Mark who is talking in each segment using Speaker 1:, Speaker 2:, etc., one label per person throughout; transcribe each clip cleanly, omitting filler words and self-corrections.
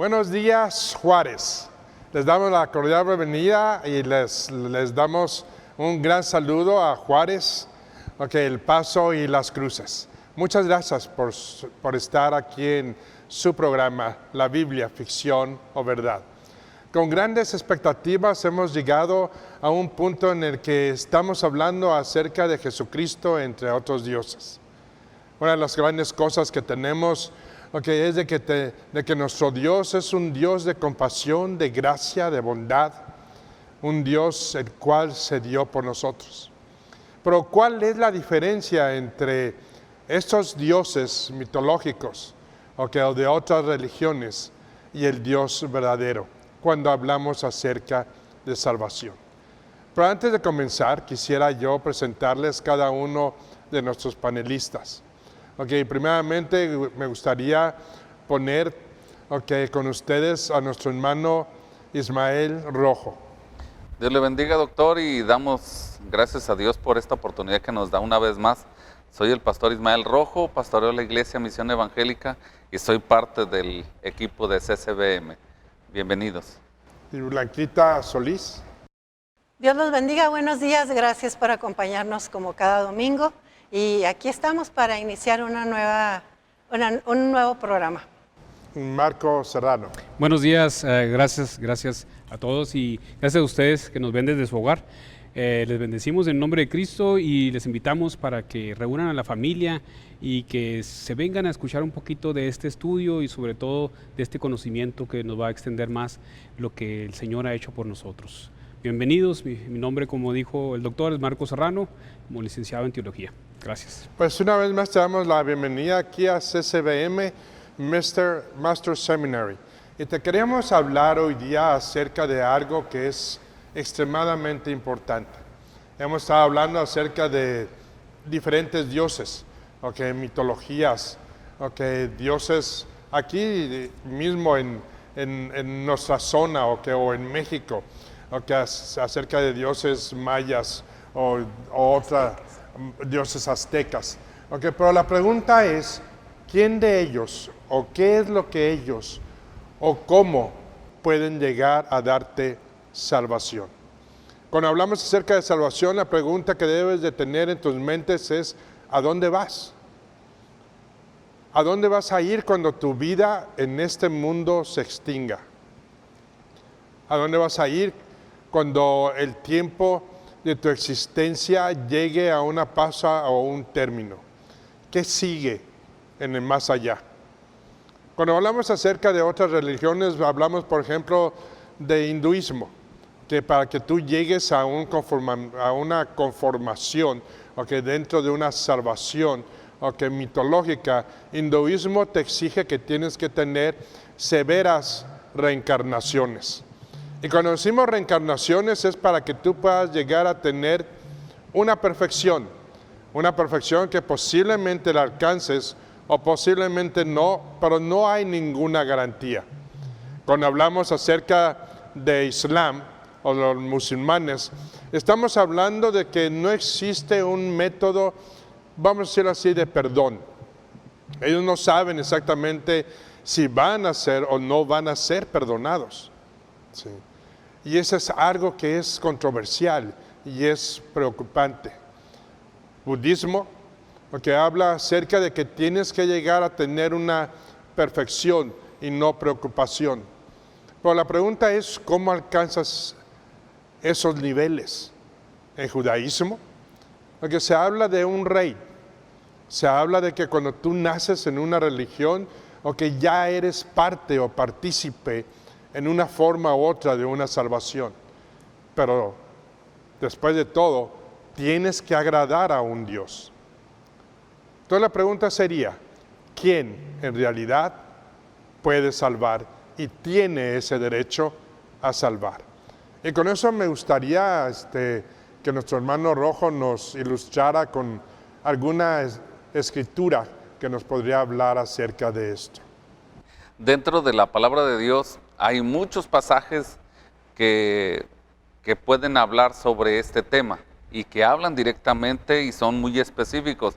Speaker 1: Buenos días, Juárez. Les damos la cordial bienvenida y les damos un gran saludo a Juárez, El Paso y Las Cruces. Muchas gracias por estar aquí en su programa, La Biblia, Ficción o Verdad. Con grandes expectativas hemos llegado a un punto en el que estamos hablando acerca de Jesucristo entre otros dioses. Una de las grandes cosas que tenemos es de que nuestro Dios es un Dios de compasión, de gracia, de bondad, un Dios el cual se dio por nosotros. Pero ¿cuál es la diferencia entre estos dioses mitológicos o de otras religiones y el Dios verdadero cuando hablamos acerca de salvación? Pero antes de comenzar, quisiera yo presentarles cada uno de nuestros panelistas. Primeramente me gustaría poner con ustedes a nuestro hermano Ismael Rojo.
Speaker 2: Dios le bendiga, doctor, y damos gracias a Dios por esta oportunidad que nos da una vez más. Soy el pastor Ismael Rojo, pastoreo la Iglesia Misión Evangélica y soy parte del equipo de CCBM. Bienvenidos.
Speaker 1: Y Blanquita Solís.
Speaker 3: Dios los bendiga, buenos días, gracias por acompañarnos como cada domingo. Y aquí estamos para iniciar un nuevo programa.
Speaker 1: Marco Serrano.
Speaker 4: Buenos días, gracias a todos y gracias a ustedes que nos ven desde su hogar. Les bendecimos en nombre de Cristo y les invitamos para que reúnan a la familia y que se vengan a escuchar un poquito de este estudio y sobre todo de este conocimiento que nos va a extender más lo que el Señor ha hecho por nosotros. Bienvenidos, mi nombre, como dijo el doctor, es Marco Serrano, como licenciado en Teología. Gracias.
Speaker 1: Pues una vez más te damos la bienvenida aquí a CCBM Master Seminary. Y te queremos hablar hoy día acerca de algo que es extremadamente importante. Hemos estado hablando acerca de diferentes dioses, mitologías, dioses aquí mismo en nuestra zona o en México, acerca de dioses mayas o dioses aztecas. Pero la pregunta es, ¿quién de ellos o qué es lo que ellos o cómo pueden llegar a darte salvación? Cuando hablamos acerca de salvación, la pregunta que debes de tener en tus mentes es, ¿a dónde vas? ¿A dónde vas a ir cuando tu vida en este mundo se extinga? ¿A dónde vas a ir cuando el tiempo de tu existencia llegue a una pausa o un término? ¿Qué sigue en el más allá? Cuando hablamos acerca de otras religiones, hablamos, por ejemplo, de hinduismo, que para que tú llegues a una conformación, dentro de una salvación, mitológica, hinduismo te exige que tienes que tener severas reencarnaciones. Y cuando decimos reencarnaciones es para que tú puedas llegar a tener una perfección que posiblemente la alcances o posiblemente no, pero no hay ninguna garantía. Cuando hablamos acerca de Islam o los musulmanes, estamos hablando de que no existe un método, vamos a decirlo así, de perdón. Ellos no saben exactamente si van a ser o no van a ser perdonados. Sí. Y eso es algo que es controversial y es preocupante. Budismo, habla acerca de que tienes que llegar a tener una perfección y no preocupación. Pero la pregunta es, ¿cómo alcanzas esos niveles? En judaísmo, se habla de un rey. Se habla de que cuando tú naces en una religión, ya eres parte o partícipe en una forma u otra de una salvación. Pero después de todo, tienes que agradar a un Dios. Entonces la pregunta sería, ¿quién en realidad puede salvar y tiene ese derecho a salvar? Y con eso me gustaría que nuestro hermano Rojo nos ilustrara con alguna escritura que nos podría hablar acerca de esto.
Speaker 2: Dentro de la palabra de Dios hay muchos pasajes que pueden hablar sobre este tema y que hablan directamente y son muy específicos.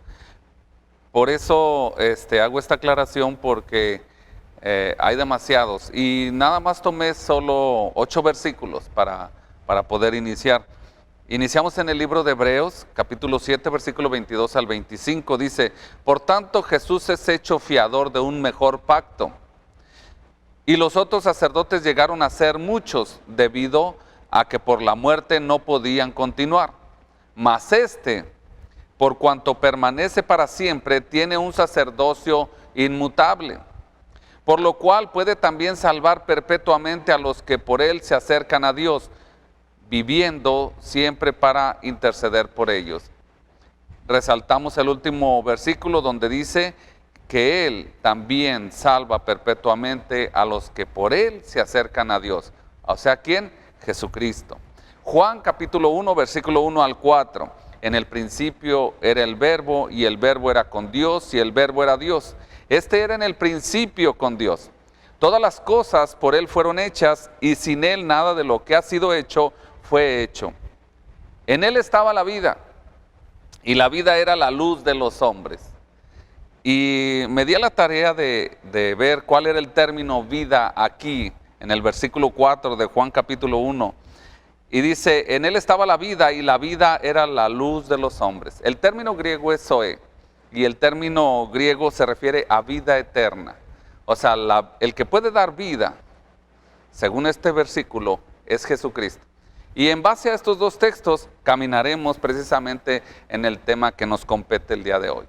Speaker 2: Por eso hago esta aclaración, porque hay demasiados. Y nada más tomé solo 8 versículos para poder iniciar. Iniciamos en el libro de Hebreos, capítulo 7, versículo 22 al 25. Dice, por tanto Jesús es hecho fiador de un mejor pacto. Y los otros sacerdotes llegaron a ser muchos, debido a que por la muerte no podían continuar. Mas este, por cuanto permanece para siempre, tiene un sacerdocio inmutable, por lo cual puede también salvar perpetuamente a los que por él se acercan a Dios, viviendo siempre para interceder por ellos. Resaltamos el último versículo donde dice que Él también salva perpetuamente a los que por Él se acercan a Dios. O sea, ¿quién? Jesucristo. Juan capítulo 1, versículo 1 al 4. En el principio era el Verbo, y el Verbo era con Dios, y el Verbo era Dios. Este era en el principio con Dios. Todas las cosas por Él fueron hechas, y sin Él nada de lo que ha sido hecho fue hecho. En Él estaba la vida, y la vida era la luz de los hombres. Y me di a la tarea de ver cuál era el término vida aquí, en el versículo 4 de Juan capítulo 1. Y dice, en Él estaba la vida, y la vida era la luz de los hombres. El término griego es zoe, y el término griego se refiere a vida eterna. O sea, el que puede dar vida, según este versículo, es Jesucristo. Y en base a estos dos textos, caminaremos precisamente en el tema que nos compete el día de hoy.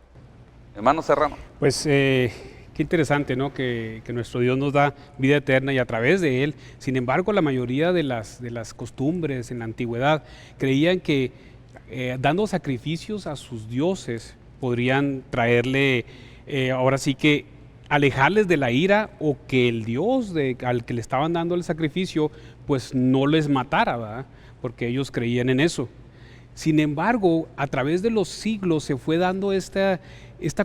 Speaker 2: Hermano Serrano.
Speaker 4: Pues qué interesante, ¿no? Que nuestro Dios nos da vida eterna y a través de Él. Sin embargo, la mayoría de las costumbres en la antigüedad creían que dando sacrificios a sus dioses podrían traerle, ahora sí que alejarles de la ira, o que el Dios al que le estaban dando el sacrificio pues no les matara, ¿verdad? Porque ellos creían en eso. Sin embargo, a través de los siglos se fue dando esta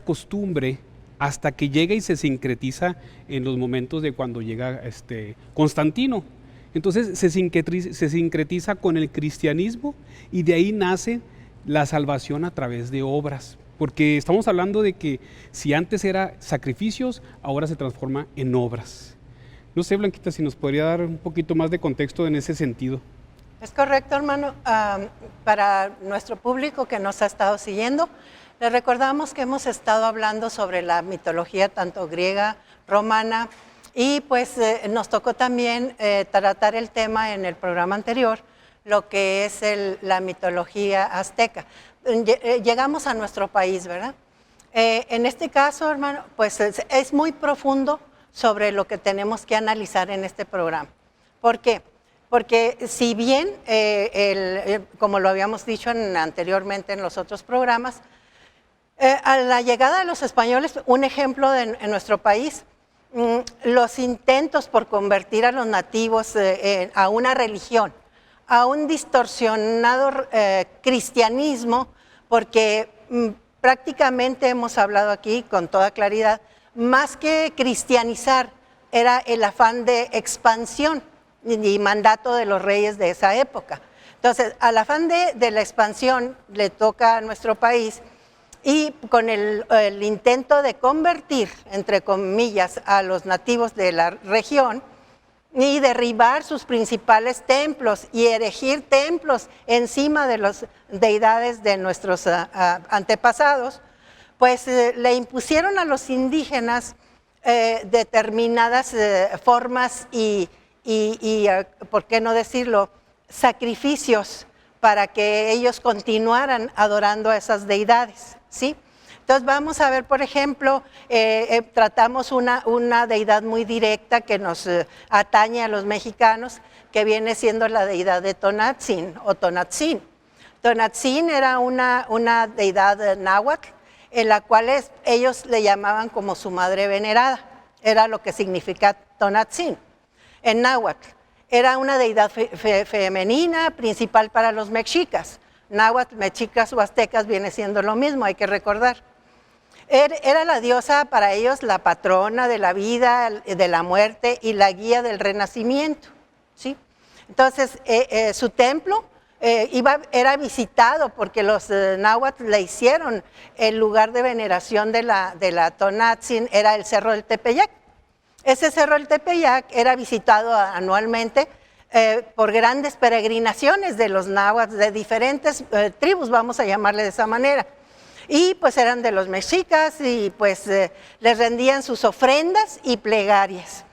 Speaker 4: costumbre hasta que llega y se sincretiza en los momentos de cuando llega Constantino. Entonces se sincretiza con el cristianismo, y de ahí nace la salvación a través de obras. Porque estamos hablando de que si antes era sacrificios, ahora se transforma en obras. No sé, Blanquita, si nos podría dar un poquito más de contexto en ese sentido.
Speaker 3: Es correcto, hermano. Para nuestro público que nos ha estado siguiendo, les recordamos que hemos estado hablando sobre la mitología tanto griega, romana, y pues nos tocó también tratar el tema en el programa anterior, lo que es la mitología azteca. Llegamos a nuestro país, ¿verdad? En este caso, hermano, pues es muy profundo sobre lo que tenemos que analizar en este programa. ¿Por qué? Porque si bien, como lo habíamos dicho anteriormente en los otros programas, a la llegada de los españoles, un ejemplo en nuestro país, los intentos por convertir a los nativos a una religión, a un distorsionado cristianismo, porque prácticamente hemos hablado aquí con toda claridad, más que cristianizar, era el afán de expansión y mandato de los reyes de esa época. Entonces, al afán de la expansión le toca a nuestro país, y con el intento de convertir, entre comillas, a los nativos de la región y derribar sus principales templos y erigir templos encima de las deidades de nuestros antepasados, pues le impusieron a los indígenas determinadas formas y, ¿por qué no decirlo?, sacrificios para que ellos continuaran adorando a esas deidades, ¿sí? Entonces vamos a ver, por ejemplo, tratamos una deidad muy directa que nos atañe a los mexicanos, que viene siendo la deidad de Tonatzin o Tonatzin. Tonatzin era una deidad náhuatl, en la cual ellos le llamaban como su madre venerada, era lo que significa Tonatzin en náhuatl. Era una deidad femenina, principal para los mexicas. Náhuatl, mexicas o aztecas viene siendo lo mismo, hay que recordar. Era la diosa para ellos, la patrona de la vida, de la muerte y la guía del renacimiento, ¿sí? Entonces, su templo era visitado porque los náhuatl le hicieron el lugar de veneración de la Tonatzin, era el Cerro del Tepeyac. Ese cerro del Tepeyac era visitado anualmente por grandes peregrinaciones de los náhuatl, de diferentes tribus, vamos a llamarle de esa manera. Y pues eran de los mexicas y pues les rendían sus ofrendas y plegarias.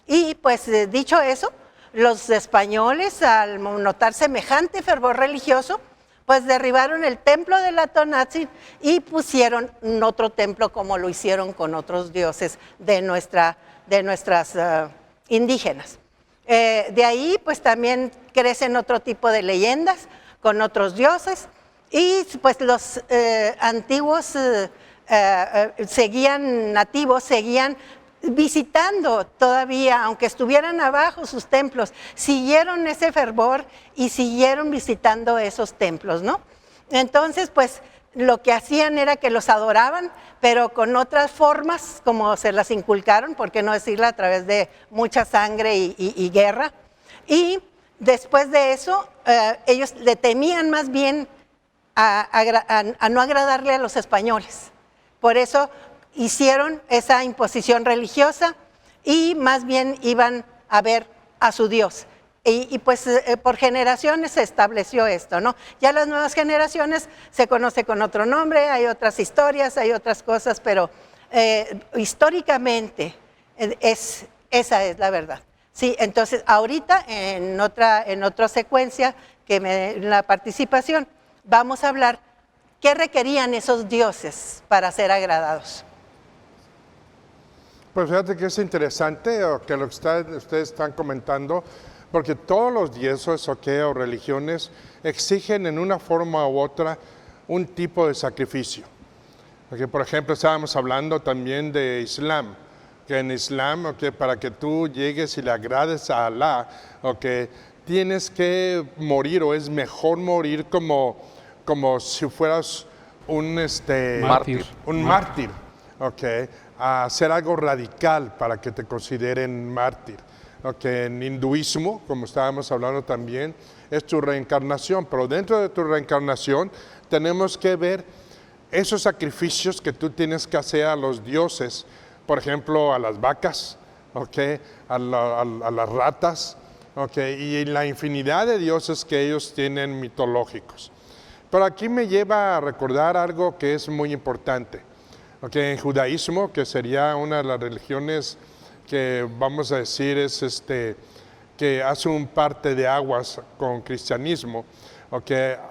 Speaker 3: Y pues dicho eso, los españoles al notar semejante fervor religioso, pues derribaron el templo de la Tonantzin y pusieron otro templo como lo hicieron con otros dioses de nuestras indígenas. De ahí pues también crecen otro tipo de leyendas con otros dioses y pues los antiguos nativos seguían visitando todavía, aunque estuvieran abajo sus templos, siguieron ese fervor y siguieron visitando esos templos, ¿no? Entonces, pues, lo que hacían era que los adoraban, pero con otras formas, como se las inculcaron, por qué no decirla, a través de mucha sangre y guerra. Y después de eso, ellos le temían más bien a no agradarle a los españoles. Por eso hicieron esa imposición religiosa y más bien iban a ver a su Dios. Y pues por generaciones se estableció esto, ¿no? Ya las nuevas generaciones se conoce con otro nombre, hay otras historias, hay otras cosas, pero históricamente esa es la verdad. Sí, entonces ahorita en otra secuencia, en la participación, vamos a hablar qué requerían esos dioses para ser agradados.
Speaker 1: Pues fíjate que es interesante que lo que ustedes están comentando, porque todos los dioses o religiones exigen en una forma u otra un tipo de sacrificio. Porque, por ejemplo, estábamos hablando también de Islam, que en Islam, para que tú llegues y le agrades a Alá, tienes que morir o es mejor morir como si fueras un mártir, a hacer algo radical para que te consideren mártir. En hinduismo, como estábamos hablando también, es tu reencarnación, pero dentro de tu reencarnación tenemos que ver esos sacrificios que tú tienes que hacer a los dioses, por ejemplo, a las vacas, a las ratas, y la infinidad de dioses que ellos tienen mitológicos. Pero aquí me lleva a recordar algo que es muy importante. En judaísmo, que sería una de las religiones que vamos a decir es que hace un parte de aguas con cristianismo,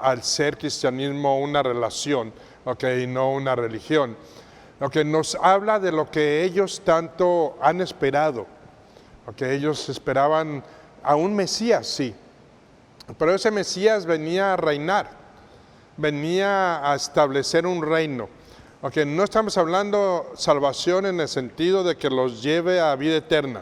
Speaker 1: al ser cristianismo una relación, y no una religión, nos habla de lo que ellos tanto han esperado, ellos esperaban a un Mesías, sí, pero ese Mesías venía a reinar, venía a establecer un reino. No estamos hablando salvación en el sentido de que los lleve a vida eterna.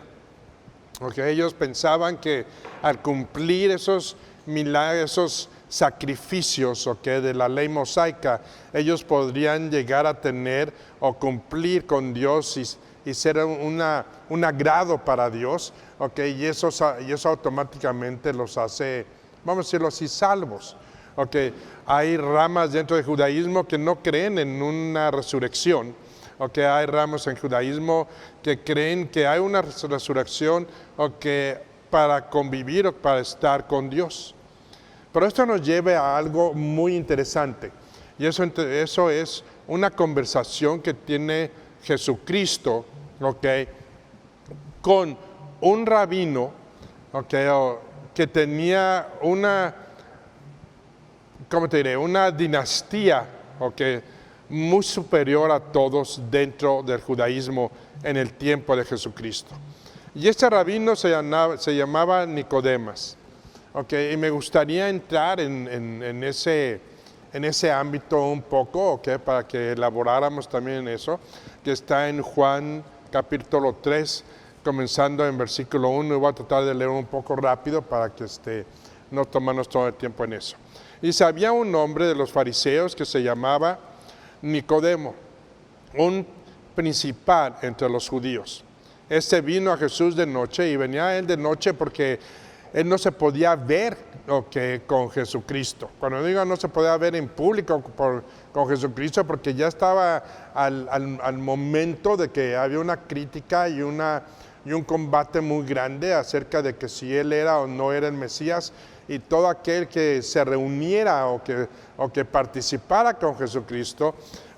Speaker 1: Ellos pensaban que al cumplir esos milagros, esos sacrificios de la ley mosaica, ellos podrían llegar a tener o cumplir con Dios y ser un agrado para Dios, y eso automáticamente los hace, vamos a decirlo así, salvos. Hay ramas dentro del judaísmo que no creen en una resurrección, hay ramas en judaísmo que creen que hay una resurrección para convivir o para estar con Dios. Pero esto nos lleva a algo muy interesante, y eso es una conversación que tiene Jesucristo con un rabino que tenía una dinastía muy superior a todos dentro del judaísmo en el tiempo de Jesucristo. Y este rabino se llamaba Nicodemas. Y me gustaría entrar en ese ámbito un poco, para que elaboráramos también en eso, que está en Juan capítulo 3, comenzando en versículo 1, y voy a tratar de leer un poco rápido para que no tomarnos todo el tiempo en eso. Dice, había un hombre de los fariseos que se llamaba Nicodemo, un principal entre los judíos. Este vino a Jesús de noche, y venía a él de noche porque él no se podía ver con Jesucristo. Cuando digo no se podía ver en público con Jesucristo, porque ya estaba al momento de que había una crítica y y un combate muy grande acerca de que si él era o no era el Mesías, y todo aquel que se reuniera o que participara con Jesucristo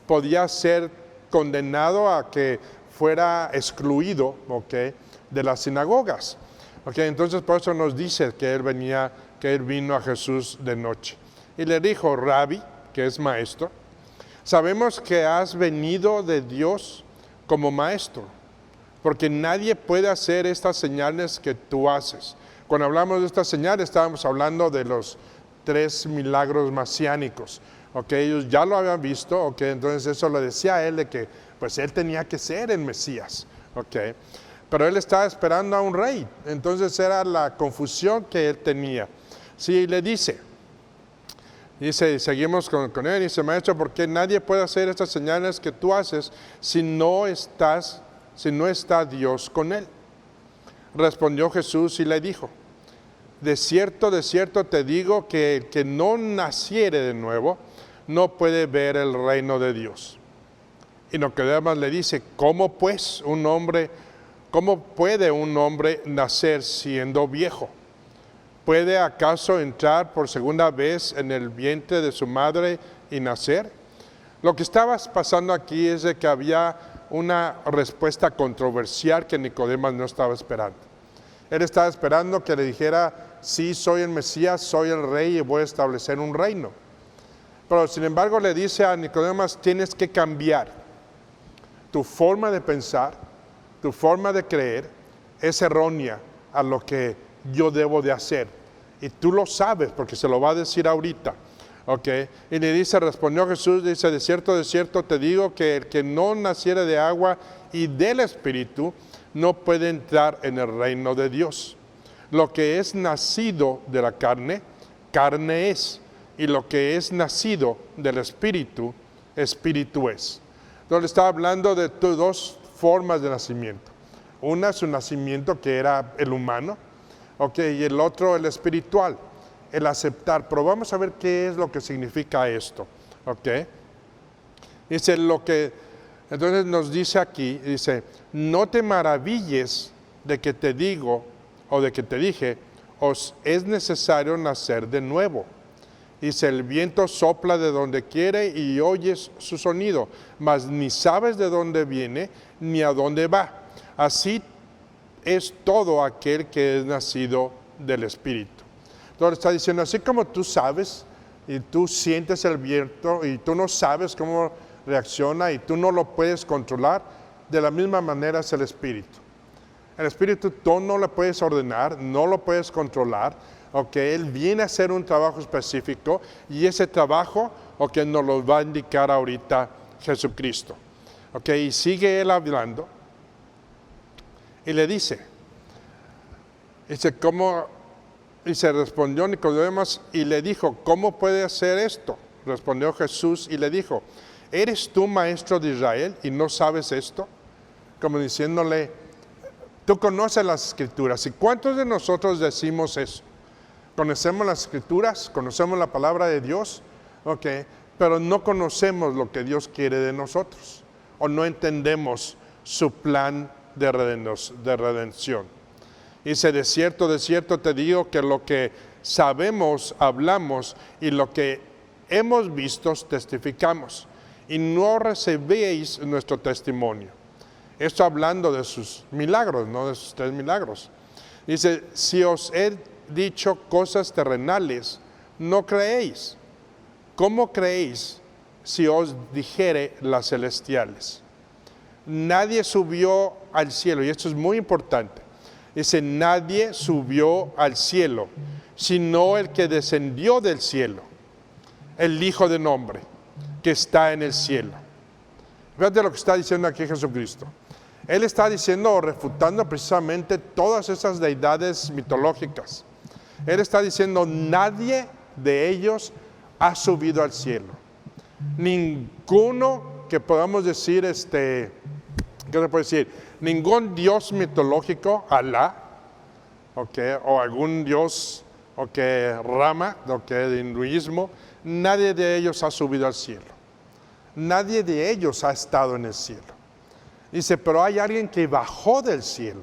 Speaker 1: podía ser condenado a que fuera excluido, de las sinagogas. Entonces por eso nos dice que él vino a Jesús de noche. Y le dijo, Rabí, que es maestro, sabemos que has venido de Dios como maestro, porque nadie puede hacer estas señales que tú haces. Cuando hablamos de estas señales, estábamos hablando de los 3 milagros mesiánicos. Ellos ya lo habían visto, entonces eso le decía a él de que pues él tenía que ser el Mesías. Pero él estaba esperando a un rey, entonces era la confusión que él tenía. Sí, le dice, seguimos con él, dice, maestro, ¿por qué nadie puede hacer estas señales que tú haces si no está Dios con él? Respondió Jesús y le dijo, de cierto te digo que el que no naciere de nuevo no puede ver el reino de Dios. Y Nicodemo le dice, ¿cómo puede un hombre nacer siendo viejo? ¿Puede acaso entrar por segunda vez en el vientre de su madre y nacer? Lo que estaba pasando aquí es de que había una respuesta controversial que Nicodemo no estaba esperando. Él estaba esperando que le dijera, sí, soy el Mesías, soy el rey y voy a establecer un reino. Pero sin embargo le dice a Nicodemo, tienes que cambiar. Tu forma de pensar, tu forma de creer es errónea a lo que yo debo de hacer. Y tú lo sabes porque se lo va a decir ahorita. Y le dice, respondió Jesús, dice, de cierto te digo que el que no naciere de agua y del Espíritu no puede entrar en el reino de Dios. Lo que es nacido de la carne, carne es. Y lo que es nacido del Espíritu, Espíritu es. Entonces estaba hablando de 2 formas de nacimiento. Una es un nacimiento que era el humano, y el otro el espiritual, el aceptar. Pero vamos a ver qué es lo que significa esto. Dice entonces nos dice aquí, dice, no te maravilles de que te digo, o de que te dije, os es necesario nacer de nuevo. Dice, el viento sopla de donde quiere y oyes su sonido, mas ni sabes de dónde viene ni a dónde va. Así es todo aquel que es nacido del Espíritu. Entonces está diciendo, así como tú sabes y tú sientes el viento y tú no sabes cómo reacciona y tú no lo puedes controlar, de la misma manera es el Espíritu. El Espíritu tú no lo puedes ordenar, no lo puedes controlar. Él viene a hacer un trabajo específico y ese trabajo nos lo va a indicar ahorita Jesucristo. Y sigue él hablando y le dice, ¿cómo? Y se respondió Nicodemo y le dijo, ¿cómo puede hacer esto? Respondió Jesús y le dijo, ¿eres tú maestro de Israel y no sabes esto? Como diciéndole, tú conoces las Escrituras. ¿Y cuántos de nosotros decimos eso? Conocemos las Escrituras, conocemos la palabra de Dios, pero no conocemos lo que Dios quiere de nosotros, o no entendemos su plan de redención. Dice, de cierto te digo que lo que sabemos, hablamos, y lo que hemos visto, testificamos, y no recibéis nuestro testimonio. Esto hablando de sus milagros, no de sus 3 milagros. Dice, si os he dicho cosas terrenales, no creéis. ¿Cómo creéis si os dijere las celestiales? Nadie subió al cielo, y esto es muy importante. Dice, nadie subió al cielo, sino el que descendió del cielo, el Hijo del Hombre, que está en el cielo. Fíjate lo que está diciendo aquí Jesucristo. Él está diciendo o refutando precisamente todas esas deidades mitológicas. Él está diciendo, nadie de ellos ha subido al cielo. Ninguno que podamos decir, ¿qué se puede decir? Ningún dios mitológico, Alá, o algún dios, Rama, de hinduismo, nadie de ellos ha subido al cielo. Nadie de ellos ha estado en el cielo. Dice, pero hay alguien que bajó del cielo.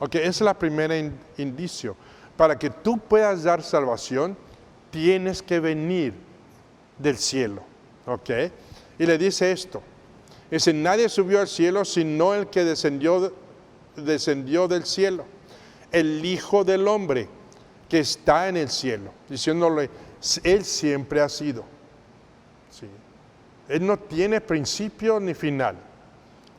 Speaker 1: Ok, ese es el primer indicio. Para que tú puedas dar salvación, tienes que venir del cielo. Ok, y le dice esto. Dice, nadie subió al cielo sino el que descendió del cielo, el Hijo del Hombre que está en el cielo, diciéndole, Él siempre ha sido. ¿Sí? Él no tiene principio ni final.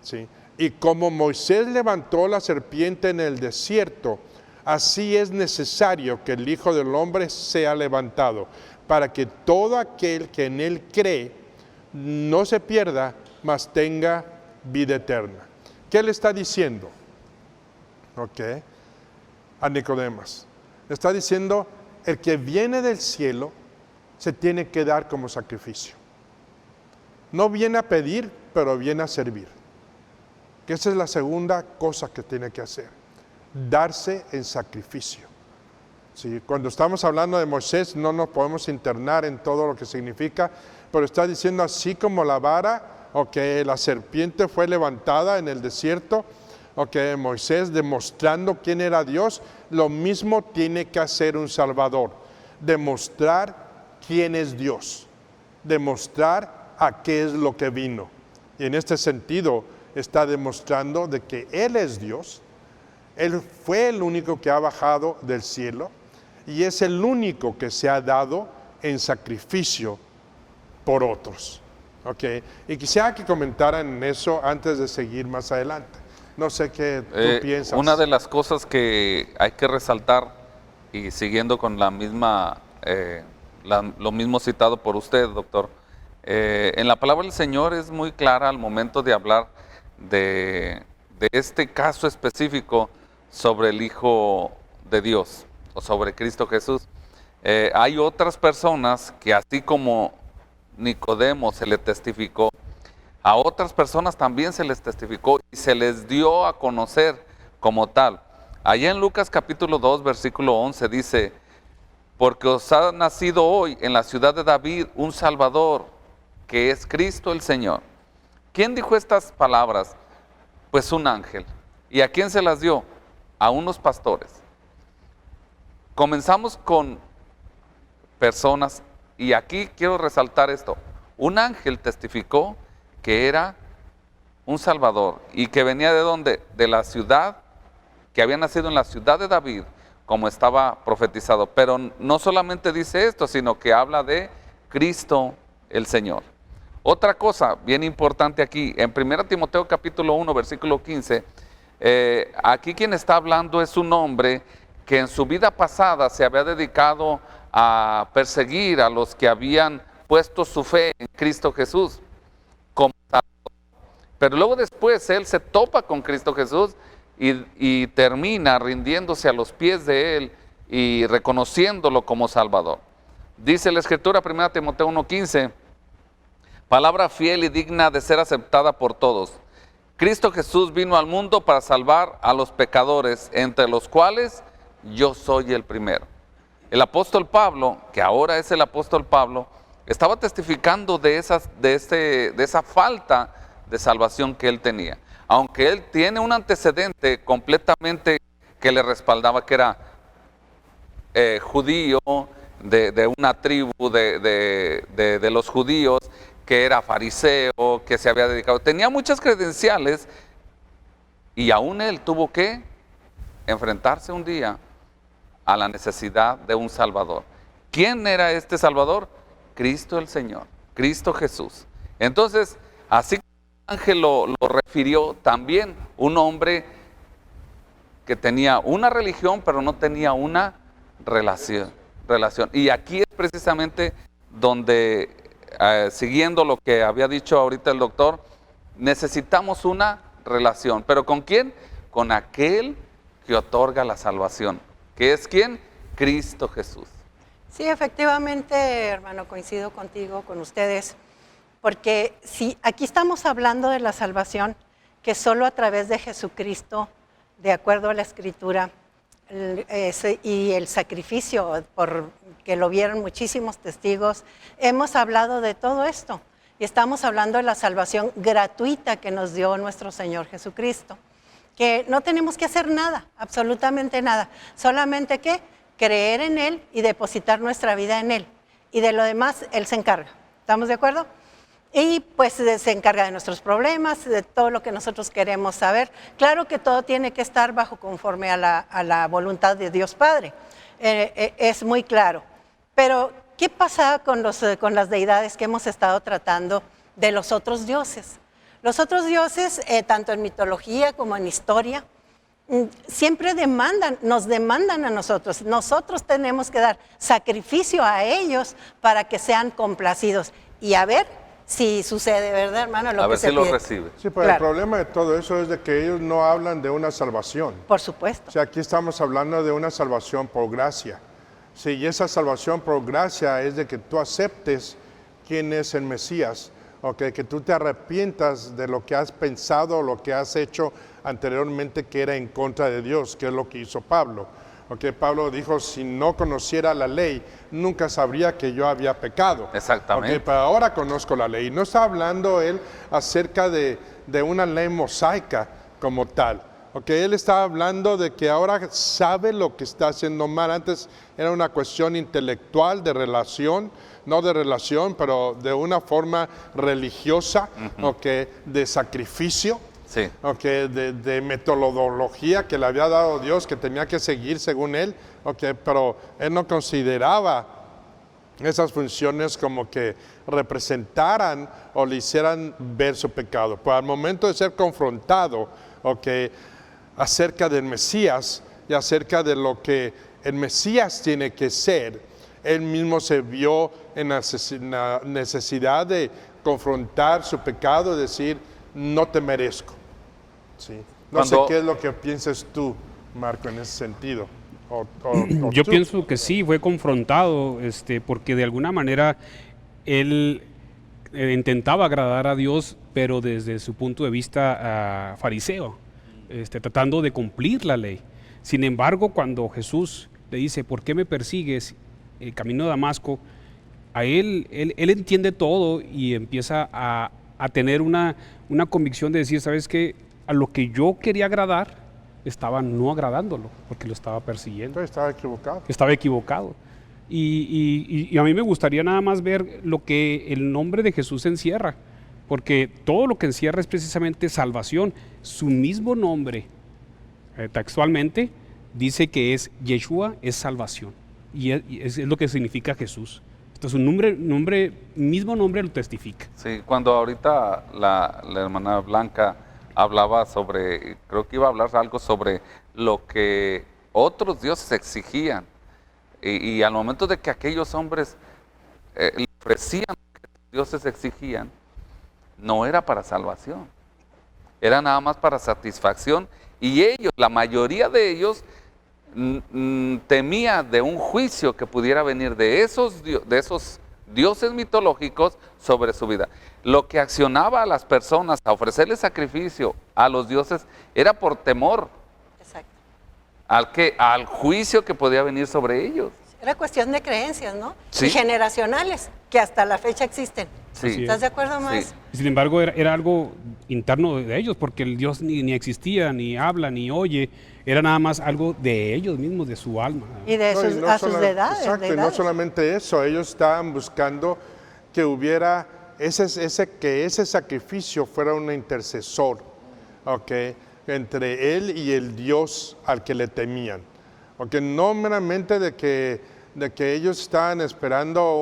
Speaker 1: ¿Sí? Y como Moisés levantó la serpiente en el desierto, así es necesario que el Hijo del Hombre sea levantado, para que todo aquel que en Él cree no se pierda, mas tenga vida eterna. ¿Qué le está diciendo? Ok, a Nicodemas. Le está diciendo, el que viene del cielo se tiene que dar como sacrificio. No viene a pedir, pero viene a servir. Que esa es la segunda cosa que tiene que hacer, darse en sacrificio. ¿Sí? Cuando estamos hablando de Moisés, no nos podemos internar en todo lo que significa, pero está diciendo así como la vara, la serpiente fue levantada en el desierto, Moisés demostrando quién era Dios, lo mismo tiene que hacer un Salvador, demostrar quién es Dios, demostrar a qué es lo que vino. Y en este sentido está demostrando de que Él es Dios, Él fue el único que ha bajado del cielo y es el único que se ha dado en sacrificio por otros. Y quisiera que comentaran eso antes de seguir más adelante. No sé qué tú piensas.
Speaker 2: Una de las cosas que hay que resaltar, y siguiendo con la misma, lo mismo citado por usted, doctor, en la palabra del Señor es muy clara al momento de hablar de este caso específico sobre el Hijo de Dios, o sobre Cristo Jesús. Hay otras personas que así como Nicodemo se le testificó, a otras personas también se les testificó y se les dio a conocer como tal. Allá en Lucas capítulo 2, versículo 11 dice, porque os ha nacido hoy en la ciudad de David un Salvador, que es Cristo el Señor. ¿Quién dijo estas palabras? Pues un ángel. ¿Y a quién se las dio? A unos pastores. Comenzamos con personas, y aquí quiero resaltar esto. Un ángel testificó que era un Salvador y que venía ¿de dónde? De la ciudad, que había nacido en la ciudad de David, como estaba profetizado. Pero no solamente dice esto, sino que habla de Cristo el Señor. Otra cosa bien importante aquí, en 1 Timoteo capítulo 1, versículo 15, aquí quien está hablando es un hombre que en su vida pasada se había dedicado a perseguir a los que habían puesto su fe en Cristo Jesús como Salvador. Pero luego después él se topa con Cristo Jesús y termina rindiéndose a los pies de Él y reconociéndolo como Salvador. Dice la Escritura, 1 Timoteo 1:15, palabra fiel y digna de ser aceptada por todos. Cristo Jesús vino al mundo para salvar a los pecadores, entre los cuales yo soy el primero. El apóstol Pablo, que ahora es el apóstol Pablo, estaba testificando de esa falta de salvación que él tenía. Aunque él tiene un antecedente completamente que le respaldaba, que era judío, de una tribu de los judíos, que era fariseo, que se había dedicado, tenía muchas credenciales, y aún él tuvo que enfrentarse un día a la necesidad de un Salvador. ¿Quién era este Salvador? Cristo el Señor, Cristo Jesús. Entonces, así como el ángel lo refirió, también un hombre que tenía una religión, pero no tenía una relación. Y aquí es precisamente donde, siguiendo lo que había dicho ahorita el doctor, necesitamos una relación. ¿Pero con quién? Con aquel que otorga la salvación. ¿Que es quién? Cristo Jesús.
Speaker 3: Sí, efectivamente, hermano, coincido contigo, con ustedes, porque si aquí estamos hablando de la salvación, que solo a través de Jesucristo, de acuerdo a la Escritura, y el sacrificio, que lo vieron muchísimos testigos, hemos hablado de todo esto, y estamos hablando de la salvación gratuita que nos dio nuestro Señor Jesucristo. que no tenemos que hacer nada, absolutamente nada, solamente que creer en Él y depositar nuestra vida en Él. Y de lo demás, Él se encarga. ¿Estamos de acuerdo? Y pues se encarga de nuestros problemas, de todo lo que nosotros queremos saber. Claro que todo tiene que estar bajo conforme a la voluntad de Dios Padre. Es muy claro. Pero, ¿qué pasa con las deidades que hemos estado tratando de los otros dioses? Los otros dioses, tanto en mitología como en historia, siempre nos demandan a nosotros. Nosotros tenemos que dar sacrificio a ellos para que sean complacidos. Y a ver si sucede, ¿verdad, hermano?
Speaker 2: A ver si lo recibe.
Speaker 1: Sí, pero el problema de todo eso es de que ellos no hablan de una salvación.
Speaker 3: Por supuesto.
Speaker 1: O sea, aquí estamos hablando de una salvación por gracia. Sí, y esa salvación por gracia es de que tú aceptes quién es el Mesías, que tú te arrepientas de lo que has pensado, lo que has hecho anteriormente que era en contra de Dios, que es lo que hizo Pablo. Pablo dijo, si no conociera la ley, nunca sabría que yo había pecado.
Speaker 2: Exactamente.
Speaker 1: Pero ahora conozco la ley. No está hablando él acerca de una ley mosaica como tal. Él está hablando de que ahora sabe lo que está haciendo mal. Antes era una cuestión intelectual de relación, no de relación, pero de una forma religiosa, de sacrificio.
Speaker 2: Sí.
Speaker 1: De metodología que le había dado Dios, que tenía que seguir según él, pero él no consideraba esas funciones como que representaran o le hicieran ver su pecado. Pues al momento de ser confrontado acerca del Mesías y acerca de lo que el Mesías tiene que ser, él mismo se vio en la necesidad de confrontar su pecado y decir, no te merezco. Sí. No sé qué es lo que piensas tú, Marco, en ese sentido.
Speaker 4: Yo pienso que sí, fue confrontado, porque de alguna manera él intentaba agradar a Dios, pero desde su punto de vista fariseo, tratando de cumplir la ley. Sin embargo, cuando Jesús le dice, ¿por qué me persigues? El camino de Damasco, a él entiende todo y empieza a tener una convicción de decir, ¿sabes qué? A lo que yo quería agradar, estaba no agradándolo, porque lo estaba persiguiendo.
Speaker 1: Entonces estaba equivocado.
Speaker 4: Estaba equivocado. Y a mí me gustaría nada más ver lo que el nombre de Jesús encierra, porque todo lo que encierra es precisamente salvación. Su mismo nombre, textualmente, dice que es Yeshua, es salvación. Y es lo que significa Jesús. Entonces, mismo nombre lo testifica.
Speaker 2: Sí, cuando ahorita la hermana Blanca hablaba sobre, creo que iba a hablar algo sobre lo que otros dioses exigían. Y al momento de que aquellos hombres le ofrecían lo que los dioses exigían, no era para salvación. Era nada más para satisfacción. Y ellos, la mayoría de ellos, temía de un juicio que pudiera venir de esos dioses mitológicos sobre su vida. Lo que accionaba a las personas a ofrecerle sacrificio a los dioses era por temor.
Speaker 3: Exacto.
Speaker 2: Al juicio que podía venir sobre ellos.
Speaker 3: Era cuestión de creencias, ¿no?
Speaker 2: Sí.
Speaker 3: Y generacionales, que hasta la fecha existen.
Speaker 2: Sí.
Speaker 3: ¿Estás de acuerdo, más?
Speaker 2: Sí.
Speaker 4: Sin embargo, era algo interno de ellos, porque el Dios ni existía, ni habla, ni oye. Era nada más algo de ellos mismos, de su alma.
Speaker 3: Y de sus edades.
Speaker 1: Exacto, y no solamente eso, ellos estaban buscando que hubiera ese sacrificio fuera un intercesor, entre él y el Dios al que le temían. No meramente de que ellos estaban esperando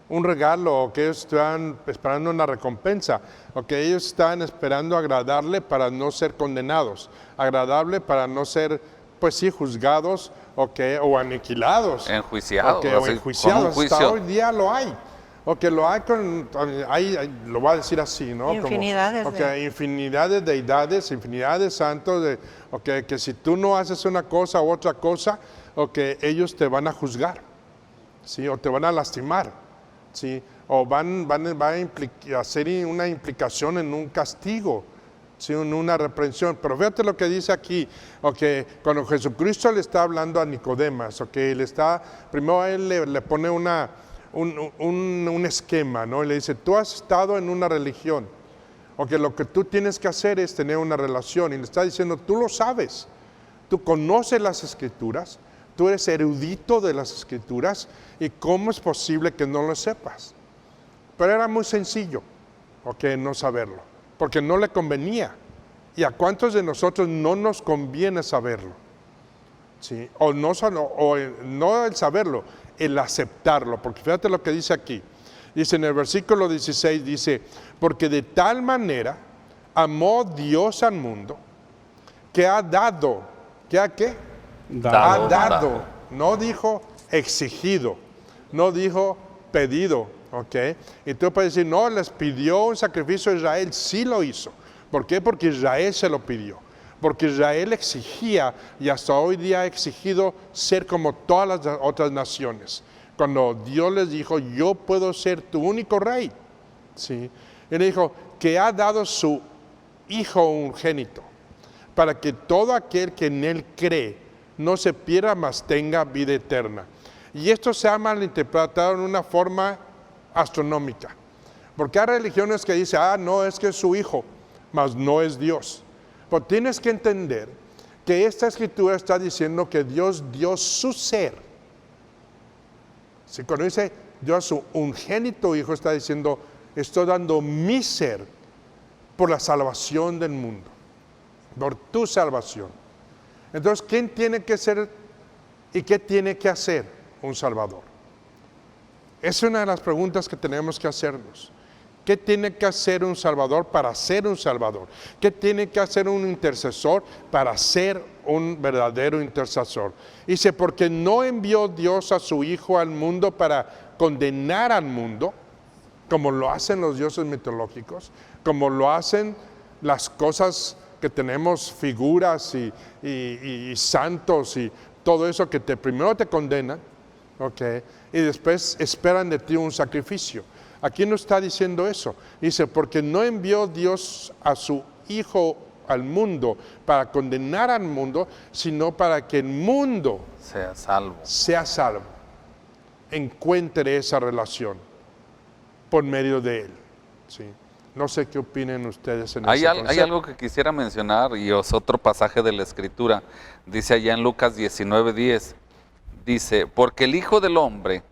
Speaker 1: un regalo, o que ellos estaban esperando una recompensa, o que ellos estaban esperando agradarle para no ser condenados, agradable para no ser, pues sí, juzgados o aniquilados.
Speaker 2: Enjuiciados.
Speaker 1: O enjuiciados. Hasta hoy día lo hay. Lo hay lo voy a decir así, ¿no? Infinidad de deidades, infinidad de santos, que si tú no haces una cosa u otra cosa, ellos te van a juzgar, ¿sí? O te van a lastimar, ¿sí? O van a hacer una implicación en un castigo, ¿sí? En una reprensión. Pero fíjate lo que dice aquí, cuando Jesucristo le está hablando a Nicodemas, primero a él le pone un esquema, ¿no? Y le dice, tú has estado en una religión, O que lo que tú tienes que hacer es tener una relación. Y le está diciendo, tú lo sabes. Tú conoces las Escrituras. Tú eres erudito de las Escrituras. ¿Y cómo es posible que no lo sepas? Pero era muy sencillo, no saberlo. Porque no le convenía. ¿Y a cuántos de nosotros no nos conviene saberlo? ¿Sí? O no el saberlo, el aceptarlo. Porque fíjate lo que dice aquí. Dice en el versículo 16, dice, porque de tal manera amó Dios al mundo, que ha dado, ¿qué ha qué?
Speaker 4: Dado.
Speaker 1: Ha dado, no dijo exigido, no dijo pedido, ¿ok? Y tú puedes decir, no, les pidió un sacrificio a Israel, sí lo hizo. ¿Por qué? Porque Israel se lo pidió. Porque Israel exigía, y hasta hoy día ha exigido ser como todas las otras naciones. Cuando Dios les dijo, yo puedo ser tu único rey. ¿Sí? Él dijo que ha dado su Hijo unigénito, para que todo aquel que en Él cree no se pierda, mas tenga vida eterna. Y esto se ha malinterpretado en una forma astronómica. Porque hay religiones que dicen, no, es que es su Hijo, mas no es Dios. Pero tienes que entender que esta Escritura está diciendo que Dios dio su ser. Si cuando dice Dios su unigénito Hijo, está diciendo, estoy dando mi ser por la salvación del mundo, por tu salvación. Entonces, ¿quién tiene que ser y qué tiene que hacer un Salvador? Es una de las preguntas que tenemos que hacernos. ¿Qué tiene que hacer un Salvador para ser un Salvador? ¿Qué tiene que hacer un intercesor para ser un verdadero intercesor? Dice, porque no envió Dios a su Hijo al mundo para condenar al mundo, como lo hacen los dioses mitológicos, como lo hacen las cosas que tenemos, figuras y santos y todo eso que primero te condenan, y después esperan de ti un sacrificio. Aquí no está diciendo eso. Dice, porque no envió Dios a su Hijo al mundo para condenar al mundo, sino para que el mundo sea salvo. Encuentre esa relación por medio de Él. ¿Sí? No sé qué opinen ustedes en ese concepto.
Speaker 2: Hay algo que quisiera mencionar, y es otro pasaje de la Escritura. Dice allá en Lucas 19:10, dice, porque el Hijo del Hombre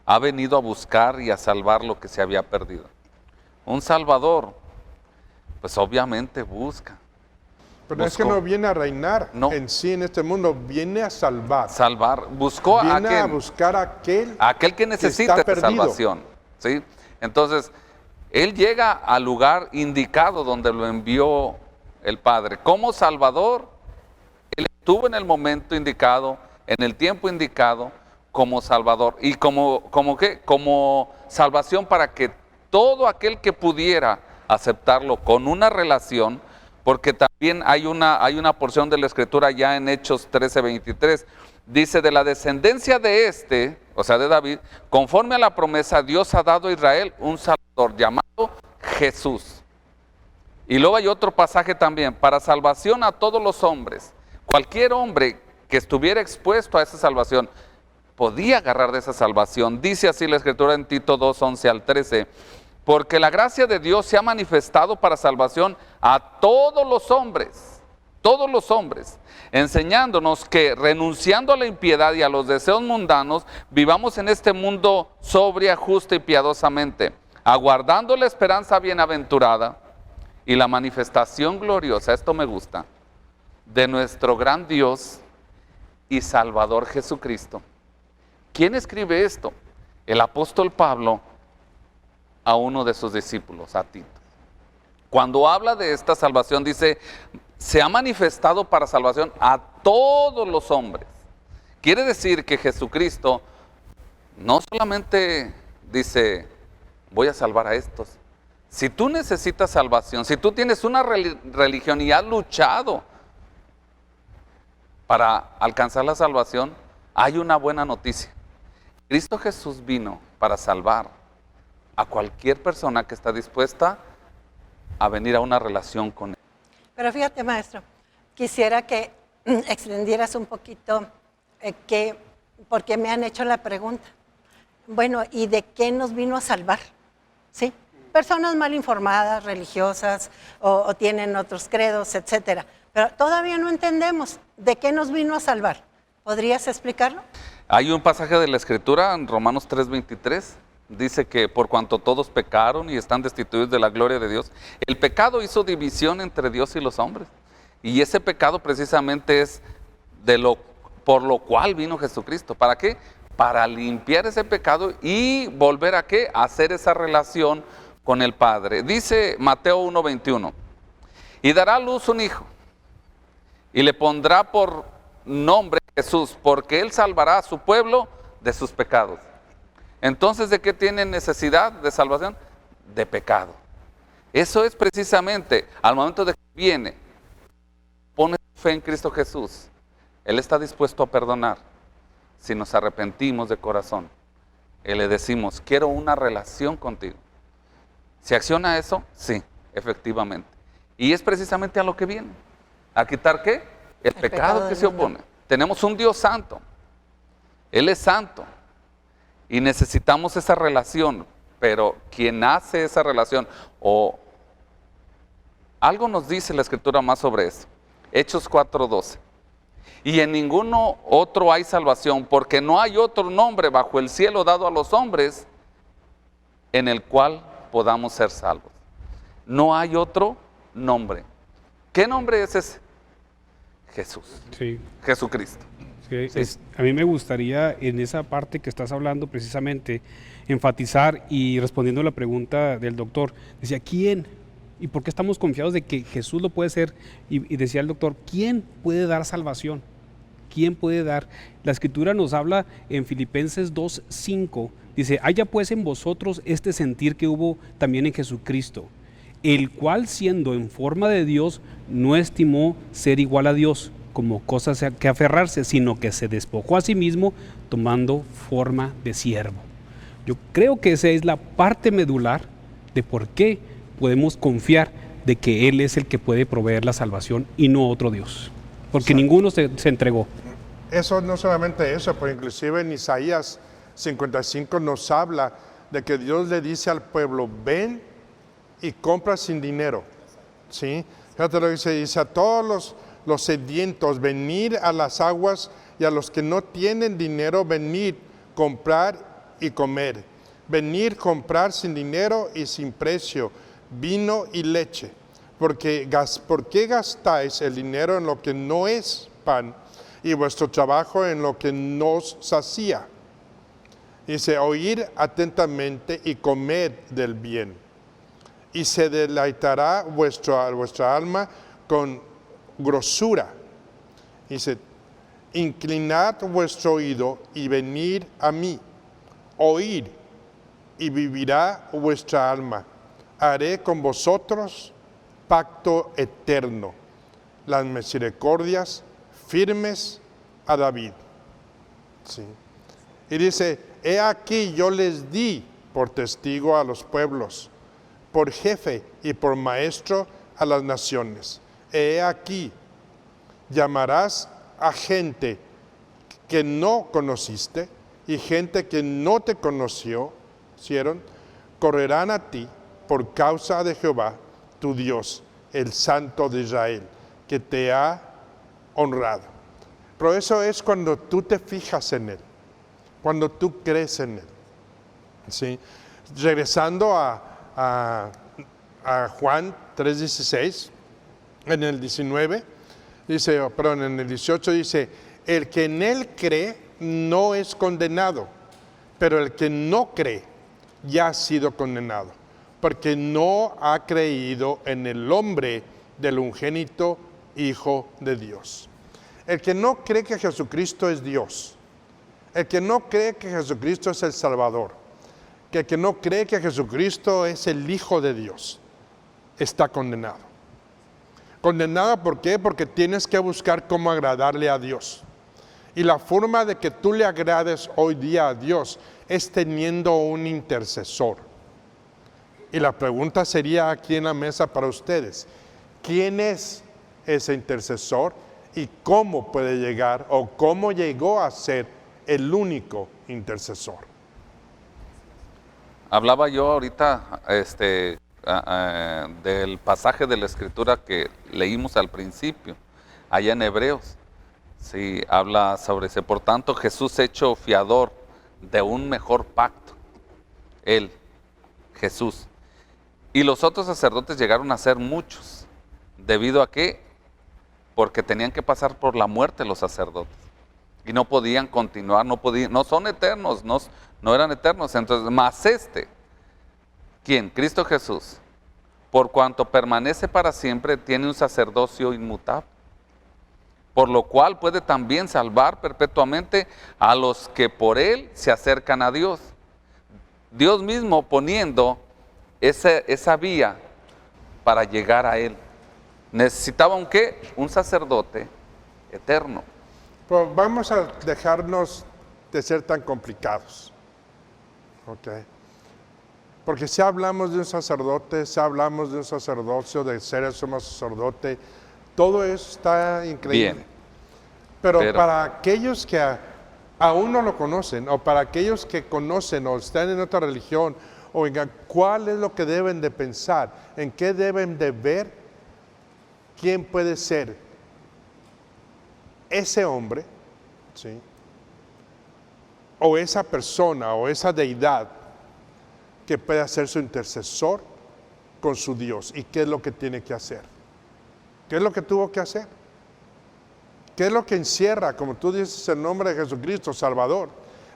Speaker 2: ha venido a buscar y a salvar lo que se había perdido. Un Salvador, pues obviamente busca.
Speaker 1: Pero es que no viene a reinar en sí en este mundo, viene a salvar.
Speaker 2: Buscó
Speaker 1: viene a buscar a
Speaker 2: aquel que necesita de salvación. ¿Sí? Entonces, Él llega al lugar indicado donde lo envió el Padre. Como Salvador, Él estuvo en el momento indicado, en el tiempo indicado, como Salvador y como salvación para que todo aquel que pudiera aceptarlo con una relación, porque también hay una porción de la Escritura ya en Hechos 13:23, dice, de la descendencia de o sea de David, conforme a la promesa, Dios ha dado a Israel un Salvador llamado Jesús. Y luego hay otro pasaje también, para salvación a todos los hombres. Cualquier hombre que estuviera expuesto a esa salvación, podía agarrar de esa salvación. Dice así la Escritura en Tito 2:11-13, porque la gracia de Dios se ha manifestado para salvación a todos los hombres, enseñándonos que renunciando a la impiedad y a los deseos mundanos, vivamos en este mundo sobria, justa y piadosamente, aguardando la esperanza bienaventurada y la manifestación gloriosa, esto me gusta, de nuestro gran Dios y Salvador Jesucristo. ¿Quién escribe esto? El apóstol Pablo a uno de sus discípulos, a Tito. Cuando habla de esta salvación, dice, se ha manifestado para salvación a todos los hombres. Quiere decir que Jesucristo no solamente dice, voy a salvar a estos. Si tú necesitas salvación, si tú tienes una religión y has luchado para alcanzar la salvación, hay una buena noticia. Cristo Jesús vino para salvar a cualquier persona que está dispuesta a venir a una relación con Él.
Speaker 3: Pero fíjate, maestro, quisiera que extendieras un poquito, porque me han hecho la pregunta. Bueno, ¿y de qué nos vino a salvar? ¿Sí? personas mal informadas, religiosas, o tienen otros credos, etcétera. Pero todavía no entendemos de qué nos vino a salvar. ¿Podrías explicarlo?
Speaker 2: Hay un pasaje de la Escritura en Romanos 3:23, dice que por cuanto todos pecaron y están destituidos de la gloria de Dios, el pecado hizo división entre Dios y los hombres. Y ese pecado precisamente es por lo cual vino Jesucristo. ¿Para qué? Para limpiar ese pecado y volver a ¿qué? A hacer esa relación con el Padre. Dice Mateo 1:21, y dará a luz un hijo, y le pondrá por nombre Jesús, porque él salvará a su pueblo de sus pecados. Entonces, ¿de qué tiene necesidad de salvación? De pecado. Eso es precisamente al momento de que viene, pone fe en Cristo Jesús, Él está dispuesto a perdonar si nos arrepentimos de corazón. Y le decimos, quiero una relación contigo. ¿Se acciona eso? Sí, efectivamente. Y es precisamente a lo que viene. ¿A quitar qué? El pecado que se opone. Tenemos un Dios santo. Él es santo. Y necesitamos esa relación. Pero quien hace esa relación, o algo nos dice la Escritura más sobre eso. Hechos 4:12. Y en ninguno otro hay salvación, porque no hay otro nombre bajo el cielo dado a los hombres en el cual podamos ser salvos. No hay otro nombre. ¿Qué nombre es ese? Jesús.
Speaker 4: Sí.
Speaker 2: Jesucristo.
Speaker 4: Sí,
Speaker 2: Sí.
Speaker 4: a mí me gustaría en esa parte que estás hablando precisamente enfatizar y respondiendo a la pregunta del doctor, decía, ¿quién? ¿Y por qué estamos confiados de que Jesús lo puede ser? Y decía el doctor, ¿quién puede dar salvación? ¿Quién puede dar? La Escritura nos habla en Filipenses 2:5, dice, haya pues en vosotros este sentir que hubo también en Jesucristo, el cual siendo en forma de Dios, no estimó ser igual a Dios como cosa que aferrarse, sino que se despojó a sí mismo tomando forma de siervo. Yo creo que esa es la parte medular de por qué podemos confiar de que Él es el que puede proveer la salvación y no otro Dios, porque ninguno se entregó.
Speaker 1: Eso no solamente eso, pero inclusive en Isaías 55 nos habla de que Dios le dice al pueblo, ven y compra sin dinero. ¿Sí? Fíjate lo que dice a todos los sedientos, venir a las aguas, y a los que no tienen dinero, venir, comprar y comer. Venir, comprar sin dinero y sin precio, vino y leche. ¿Por qué gastáis el dinero en lo que no es pan y vuestro trabajo en lo que nos sacía? Dice, oír atentamente y comed del bien, y se deleitará vuestra alma con grosura. Dice, inclinad vuestro oído y venid a mí, oíd y vivirá vuestra alma. Haré con vosotros pacto eterno, las misericordias firmes a David. Sí. Y dice, he aquí yo les di por testigo a los pueblos, por jefe y por maestro a las naciones. He aquí, llamarás a gente que no conociste y gente que no te conocieron, correrán a ti por causa de Jehová, tu Dios, el Santo de Israel, que te ha honrado. Pero eso es cuando tú te fijas en Él, cuando tú crees en Él. ¿Sí? Regresando a Juan 3:16, en el 19, en el 18 dice, el que en Él cree no es condenado, pero el que no cree ya ha sido condenado, porque no ha creído en el nombre del unigénito Hijo de Dios. El que no cree que Jesucristo es Dios, el que no cree que Jesucristo es el Salvador, el que no cree que Jesucristo es el Hijo de Dios, está condenado. Condenado, ¿por qué? Porque tienes que buscar cómo agradarle a Dios. Y la forma de que tú le agrades hoy día a Dios es teniendo un intercesor. Y la pregunta sería aquí en la mesa para ustedes, ¿quién es ese intercesor y cómo puede llegar o cómo llegó a ser el único intercesor?
Speaker 2: Hablaba yo ahorita del pasaje de la Escritura que leímos al principio, allá en Hebreos. Sí, habla sobre ese. Por tanto, Jesús hecho fiador de un mejor pacto. Él, Jesús. Y los otros sacerdotes llegaron a ser muchos. ¿Debido a qué? Porque tenían que pasar por la muerte los sacerdotes. Y no podían continuar, no son eternos, no eran eternos. Entonces, más ¿quién? Cristo Jesús. Por cuanto permanece para siempre, tiene un sacerdocio inmutable. Por lo cual puede también salvar perpetuamente a los que por él se acercan a Dios. Dios mismo poniendo esa vía para llegar a él. Necesitaba un ¿qué? Un sacerdote eterno.
Speaker 1: Pues vamos a dejarnos de ser tan complicados. ¿Ok? Porque si hablamos de un sacerdote, si hablamos de un sacerdocio, de ser el sumo sacerdote, todo eso está increíble.
Speaker 2: Bien.
Speaker 1: Pero para aquellos que aún no lo conocen, o para aquellos que conocen o están en otra religión, oigan, ¿cuál es lo que deben de pensar? ¿En qué deben de ver? ¿Quién puede ser ese hombre, ¿sí? O esa persona, o esa deidad que puede ser su intercesor con su Dios? ¿Y qué es lo que tiene que hacer? ¿Qué es lo que tuvo que hacer? ¿Qué es lo que encierra, como tú dices, el nombre de Jesucristo, Salvador?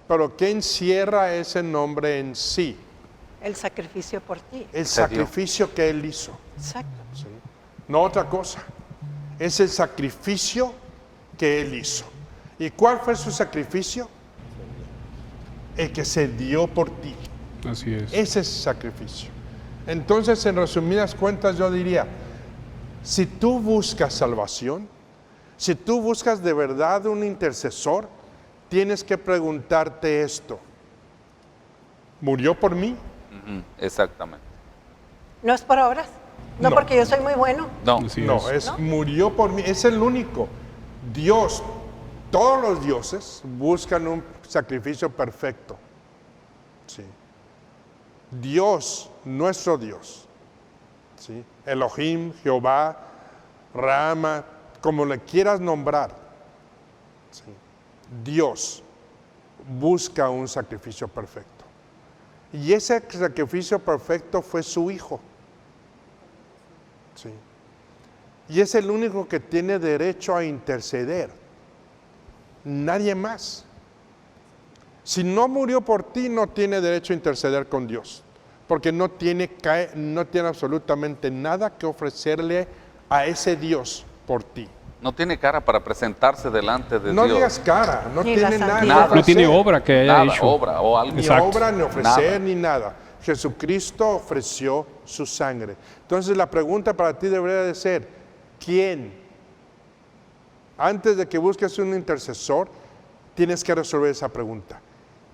Speaker 1: Pero ¿qué encierra ese nombre en sí?
Speaker 3: El sacrificio por ti.
Speaker 1: El sacrificio que Él hizo.
Speaker 3: Exacto.
Speaker 1: ¿Sí? No otra cosa. Es el sacrificio que Él hizo. ¿Y cuál fue su sacrificio? El que se dio por ti.
Speaker 4: Así es.
Speaker 1: Ese es el sacrificio. Entonces, en resumidas cuentas, yo diría, si tú buscas salvación, si tú buscas de verdad un intercesor, tienes que preguntarte esto: ¿murió por mí?
Speaker 2: Exactamente.
Speaker 3: ¿No es por obras? No,
Speaker 1: No.
Speaker 3: porque yo soy muy bueno.
Speaker 2: No,
Speaker 4: Así
Speaker 1: No,
Speaker 4: es.
Speaker 1: es murió por mí, es el único. Dios, todos los dioses buscan un sacrificio perfecto. Sí. Dios, nuestro Dios, ¿sí? Elohim, Jehová, Rama, como le quieras nombrar, ¿sí? Dios busca un sacrificio perfecto. Y ese sacrificio perfecto fue su Hijo. ¿Sí? Y es el único que tiene derecho a interceder. Nadie más. Si no murió por ti, no tiene derecho a interceder con Dios. Porque no tiene absolutamente nada que ofrecerle a ese Dios por ti.
Speaker 2: no tiene cara para presentarse delante de
Speaker 1: No
Speaker 2: Dios.
Speaker 1: digas cara, no
Speaker 3: Ni
Speaker 1: tiene
Speaker 3: la
Speaker 1: nada.
Speaker 3: santidad.
Speaker 1: que
Speaker 4: No tiene
Speaker 1: ofrecer.
Speaker 4: obra que haya
Speaker 2: Nada,
Speaker 4: hecho.
Speaker 2: obra o algo.
Speaker 1: Ni
Speaker 4: Exacto.
Speaker 1: obra, ni ofrecer,
Speaker 2: Nada.
Speaker 1: ni nada. Jesucristo ofreció su sangre. Entonces la pregunta para ti debería de ser, ¿quién? Antes de que busques un intercesor, tienes que resolver esa pregunta.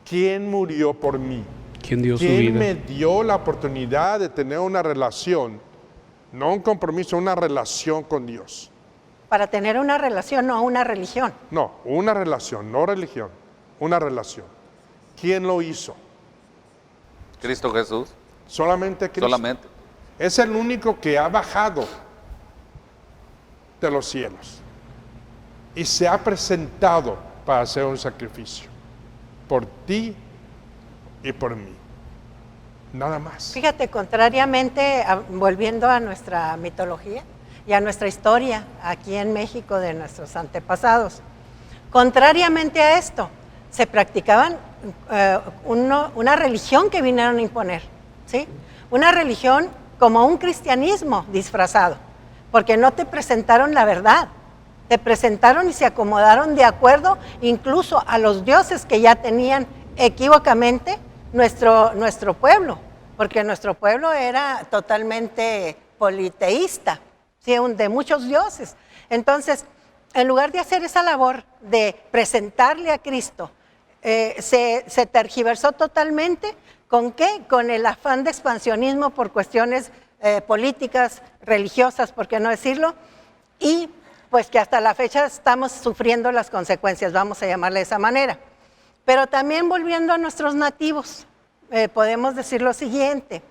Speaker 1: ¿Quién murió por mí?
Speaker 4: ¿Quién dio su
Speaker 1: ¿Quién
Speaker 4: vida?
Speaker 1: me dio la oportunidad de tener una relación, no un compromiso, una relación con Dios?
Speaker 3: Para tener una relación, no una religión.
Speaker 1: No, una relación, no religión, una relación. ¿Quién lo hizo?
Speaker 2: Cristo Jesús,
Speaker 1: Solamente Cristo.
Speaker 2: solamente.
Speaker 1: Es el único que ha bajado de los cielos y se ha presentado para hacer un sacrificio por ti y por mí. Nada más.
Speaker 3: Fíjate, contrariamente, volviendo a nuestra mitología y a nuestra historia aquí en México de nuestros antepasados, contrariamente a esto, se practicaban una religión que vinieron a imponer, ¿sí? Una religión como un cristianismo disfrazado, porque no te presentaron la verdad, te presentaron y se acomodaron de acuerdo incluso a los dioses que ya tenían equívocamente nuestro pueblo, porque nuestro pueblo era totalmente politeísta, ¿sí? De muchos dioses. Entonces, en lugar de hacer esa labor de presentarle a Cristo, se tergiversó totalmente. ¿Con qué? Con el afán de expansionismo por cuestiones políticas, religiosas, por qué no decirlo, y pues que hasta la fecha estamos sufriendo las consecuencias, vamos a llamarle de esa manera. Pero también volviendo a nuestros nativos, podemos decir lo siguiente.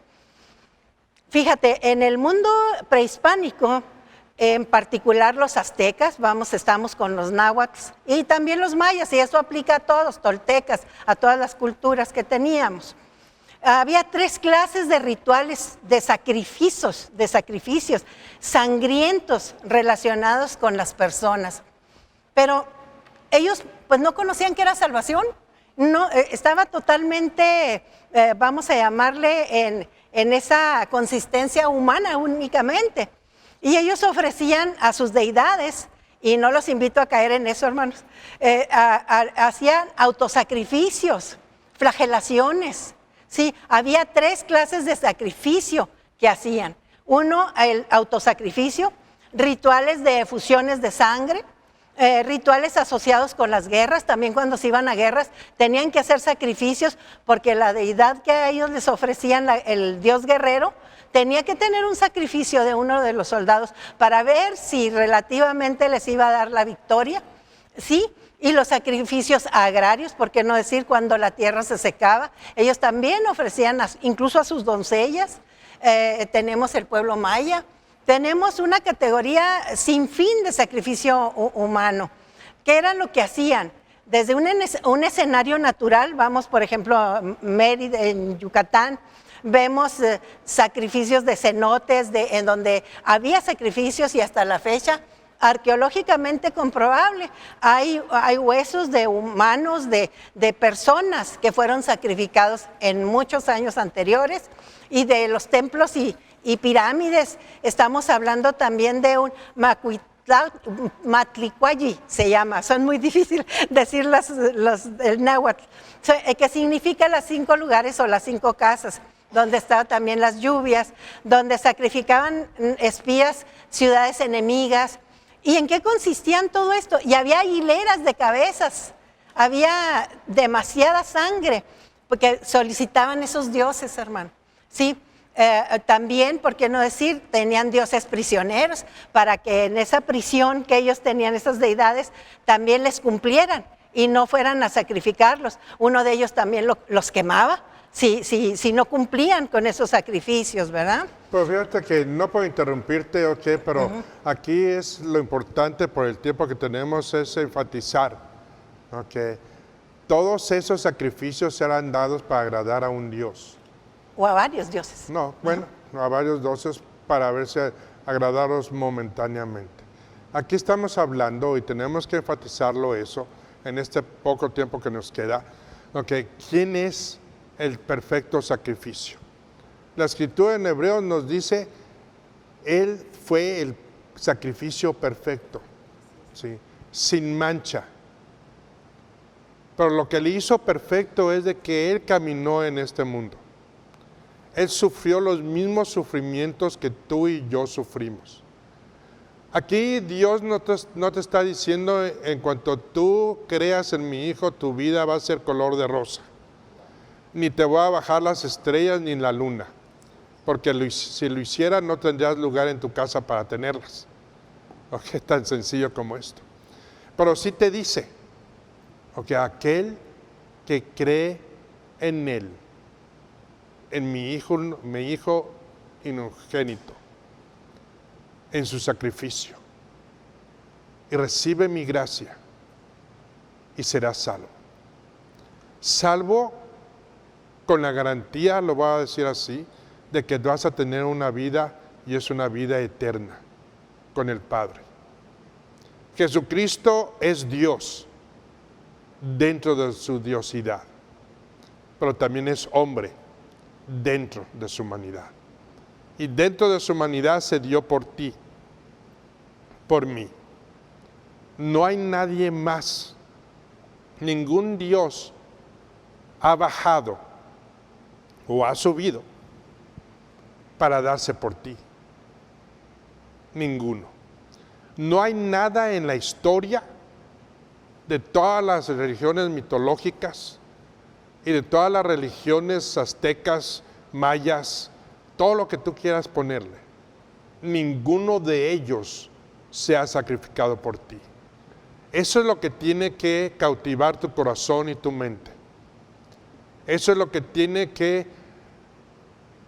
Speaker 3: Fíjate, en el mundo prehispánico, en particular los aztecas, estamos con los náhuatl y también los mayas, y eso aplica a todos, toltecas, a todas las culturas que teníamos. Había 3 clases de rituales de sacrificios sangrientos relacionados con las personas. Pero ellos pues no conocían qué era salvación, no, estaba totalmente, vamos a llamarle, en esa consistencia humana únicamente. Y ellos ofrecían a sus deidades, y no los invito a caer en eso, hermanos, hacían autosacrificios, flagelaciones. Sí, había 3 clases de sacrificio que hacían. Uno, el autosacrificio, rituales de efusiones de sangre, rituales asociados con las guerras. También cuando se iban a guerras tenían que hacer sacrificios porque la deidad que a ellos les ofrecían, el dios guerrero, tenía que tener un sacrificio de uno de los soldados para ver si relativamente les iba a dar la victoria, ¿sí? Y los sacrificios agrarios, por qué no decir cuando la tierra se secaba, ellos también ofrecían incluso a sus doncellas. Tenemos el pueblo maya, tenemos una categoría sin fin de sacrificio humano. ¿Qué era lo que hacían? Desde un escenario natural, vamos por ejemplo a Mérida en Yucatán, vemos sacrificios de cenotes, en donde había sacrificios, y hasta la fecha arqueológicamente comprobable, hay huesos de humanos, de personas que fueron sacrificados en muchos años anteriores, y de los templos y pirámides. Estamos hablando también de un Matlicuayi, se llama, son muy difíciles decir el náhuatl, que significa las 5 lugares o las 5 casas, donde estaban también las lluvias, donde sacrificaban espías, ciudades enemigas. ¿Y en qué consistían todo esto? Y había hileras de cabezas, había demasiada sangre, porque solicitaban esos dioses, hermano. Sí, también, ¿por qué no decir? Tenían dioses prisioneros, para que en esa prisión que ellos tenían, esas deidades, también les cumplieran y no fueran a sacrificarlos. Uno de ellos también los quemaba, si no cumplían con esos sacrificios, ¿verdad?
Speaker 1: Pues fíjate que no puedo interrumpirte, ok, pero aquí es lo importante por el tiempo que tenemos, es enfatizar, ok, todos esos sacrificios serán dados para agradar a un Dios.
Speaker 3: O a varios dioses.
Speaker 1: No, bueno, a varios dioses para verse agradaros momentáneamente. Aquí estamos hablando, y tenemos que enfatizarlo eso, en este poco tiempo que nos queda, ok, ¿quién es el perfecto sacrificio? La escritura en Hebreos nos dice, Él fue el sacrificio perfecto, ¿sí? Sin mancha. Pero lo que le hizo perfecto es de que Él caminó en este mundo. Él sufrió los mismos sufrimientos que tú y yo sufrimos. Aquí Dios no te está diciendo, en cuanto tú creas en mi Hijo, tu vida va a ser color de rosa. Ni te voy a bajar las estrellas ni la luna, porque si lo hiciera no tendrías lugar en tu casa para tenerlas. Okay, tan sencillo como esto. Pero sí te dice, okay, aquel que cree en Él, en mi hijo unigénito, en su sacrificio, y recibe mi gracia, y será salvo. Salvo con la garantía, lo voy a decir así, de que vas a tener una vida, y es una vida eterna con el Padre. Jesucristo es Dios dentro de su diosidad, pero también es hombre dentro de su humanidad. Y dentro de su humanidad se dio por ti, por mí. No hay nadie más, ningún Dios ha bajado o ha subido para darse por ti. Ninguno. No hay nada en la historia de todas las religiones mitológicas y de todas las religiones aztecas, mayas, todo lo que tú quieras ponerle. Ninguno de ellos se ha sacrificado por ti. Eso es lo que tiene que cautivar tu corazón y tu mente. Eso es lo que tiene que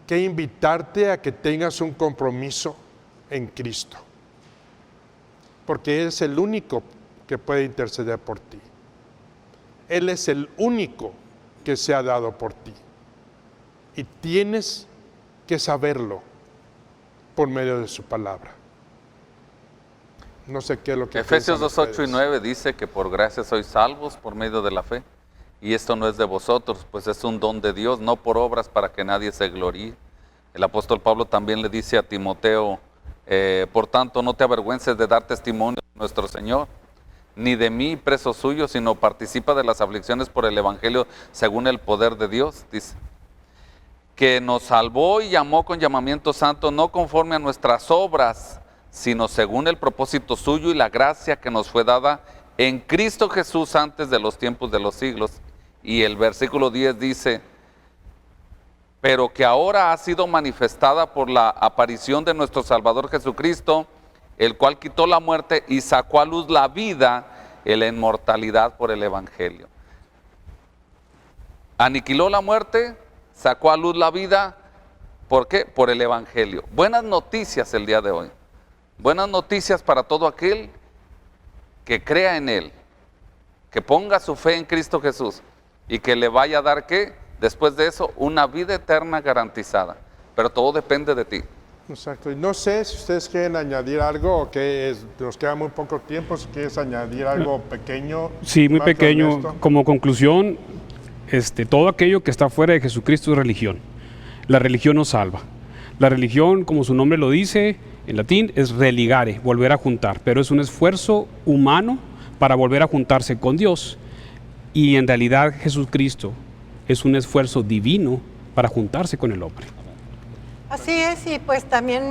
Speaker 1: invitarte a que tengas un compromiso en Cristo. Porque Él es el único que puede interceder por ti. Él es el único que se ha dado por ti. Y tienes que saberlo por medio de su palabra. No sé qué es lo que
Speaker 2: Efesios
Speaker 1: piensan
Speaker 2: 2:8 y
Speaker 1: ustedes.
Speaker 2: 9 dice que por gracia sois salvos por medio de la fe. Y esto no es de vosotros, pues es un don de Dios, no por obras para que nadie se gloríe. El apóstol Pablo también le dice a Timoteo, por tanto no te avergüences de dar testimonio de nuestro Señor, ni de mí preso suyo, sino participa de las aflicciones por el Evangelio según el poder de Dios, dice. Que nos salvó y llamó con llamamiento santo, no conforme a nuestras obras, sino según el propósito suyo y la gracia que nos fue dada en Cristo Jesús antes de los tiempos de los siglos. Y el versículo 10 dice, pero que ahora ha sido manifestada por la aparición de nuestro Salvador Jesucristo, el cual quitó la muerte y sacó a luz la vida y la inmortalidad por el Evangelio. Aniquiló la muerte, sacó a luz la vida, ¿por qué? Por el Evangelio. Buenas noticias el día de hoy. Buenas noticias para todo aquel que crea en Él, que ponga su fe en Cristo Jesús y que le vaya a dar, ¿qué? Después de eso, una vida eterna garantizada. Pero todo depende de ti.
Speaker 1: Exacto. Y no sé si ustedes quieren añadir algo o que nos queda muy poco tiempo, si quieres añadir algo pequeño.
Speaker 4: Sí, muy
Speaker 1: Pastor
Speaker 4: pequeño.
Speaker 1: Ernesto.
Speaker 4: Como conclusión, todo aquello que está fuera de Jesucristo es religión. La religión nos salva. La religión, como su nombre lo dice, en latín, es religare, volver a juntar. Pero es un esfuerzo humano para volver a juntarse con Dios. Y en realidad Jesucristo es un esfuerzo divino para juntarse con el hombre.
Speaker 3: Así es, y pues también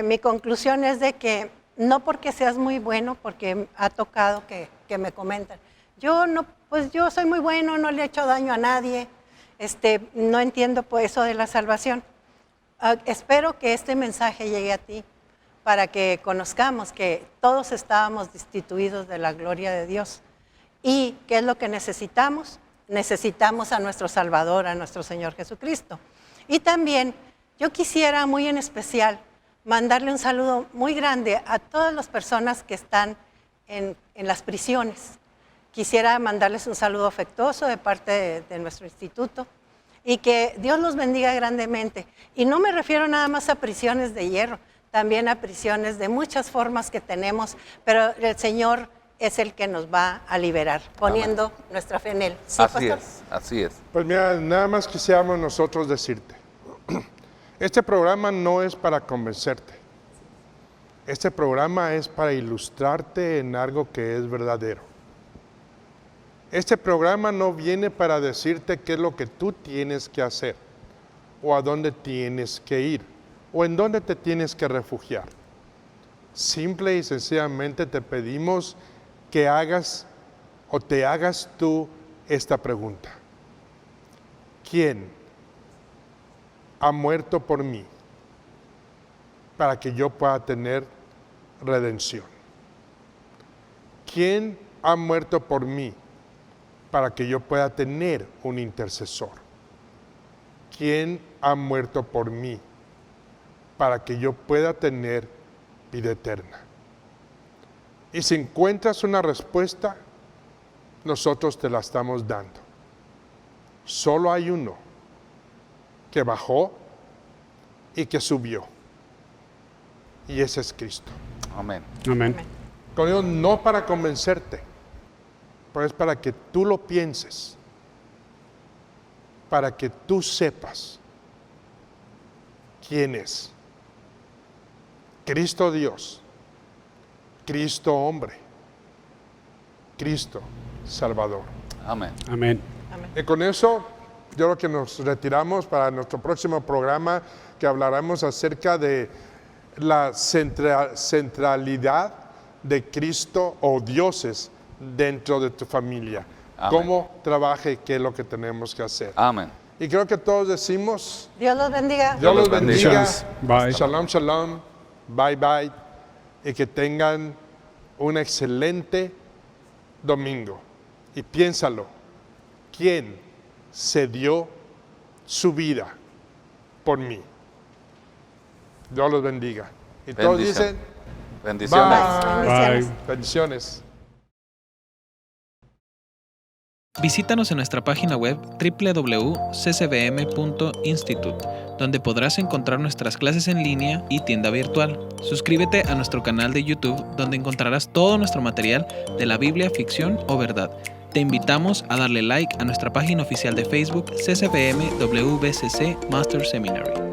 Speaker 3: mi conclusión es de que no porque seas muy bueno, porque ha tocado que me comentan, yo soy muy bueno, no le he hecho daño a nadie, no entiendo pues eso de la salvación. Espero que este mensaje llegue a ti para que conozcamos que todos estábamos destituidos de la gloria de Dios. ¿Y qué es lo que necesitamos? Necesitamos a nuestro Salvador, a nuestro Señor Jesucristo. Y también yo quisiera muy en especial mandarle un saludo muy grande a todas las personas que están en las prisiones. Quisiera mandarles un saludo afectuoso de parte de nuestro instituto y que Dios los bendiga grandemente. Y no me refiero nada más a prisiones de hierro, también a prisiones de muchas formas que tenemos, pero el Señor es el que nos va a liberar, poniendo
Speaker 2: Amén.
Speaker 3: nuestra fe en Él. ¿Sí,
Speaker 2: Así
Speaker 3: pastor?
Speaker 2: es, así es.
Speaker 1: Pues mira, nada más quisiéramos nosotros decirte, este programa no es para convencerte, este programa es para ilustrarte en algo que es verdadero. Este programa no viene para decirte qué es lo que tú tienes que hacer, o a dónde tienes que ir, o en dónde te tienes que refugiar. Simple y sencillamente te pedimos que hagas o te hagas tú esta pregunta. ¿Quién ha muerto por mí para que yo pueda tener redención? ¿Quién ha muerto por mí para que yo pueda tener un intercesor? ¿Quién ha muerto por mí para que yo pueda tener vida eterna? Y si encuentras una respuesta, nosotros te la estamos dando. Solo hay uno que bajó y que subió. Y ese es Cristo.
Speaker 2: Amén.
Speaker 4: Amén.
Speaker 1: Con ello, no para convencerte, pero es para que tú lo pienses, para que tú sepas quién es. Cristo Dios, Cristo hombre, Cristo Salvador.
Speaker 2: Amén.
Speaker 4: Amén.
Speaker 1: Y con eso, yo creo que nos retiramos para nuestro próximo programa, que hablaremos acerca de la centralidad de Cristo o dioses dentro de tu familia.
Speaker 2: Amén.
Speaker 1: Cómo trabaja y qué es lo que tenemos que hacer.
Speaker 2: Amén.
Speaker 1: Y creo que todos decimos,
Speaker 3: Dios los bendiga.
Speaker 1: Dios los bendiga.
Speaker 4: Bendiciones. Bye.
Speaker 1: Shalom, shalom. Bye, bye. Y que tengan un excelente domingo. Y piénsalo. quien se dio su vida por mí. Dios los bendiga. Y todos dicen,
Speaker 2: Bendiciones.
Speaker 3: Bendiciones.
Speaker 1: bendiciones.
Speaker 5: Visítanos en nuestra página web www.ccbm.institute, donde podrás encontrar nuestras clases en línea y tienda virtual. Suscríbete a nuestro canal de YouTube, donde encontrarás todo nuestro material de la Biblia, ficción o verdad. Te invitamos a darle like a nuestra página oficial de Facebook, CCBM WBCC Master Seminary.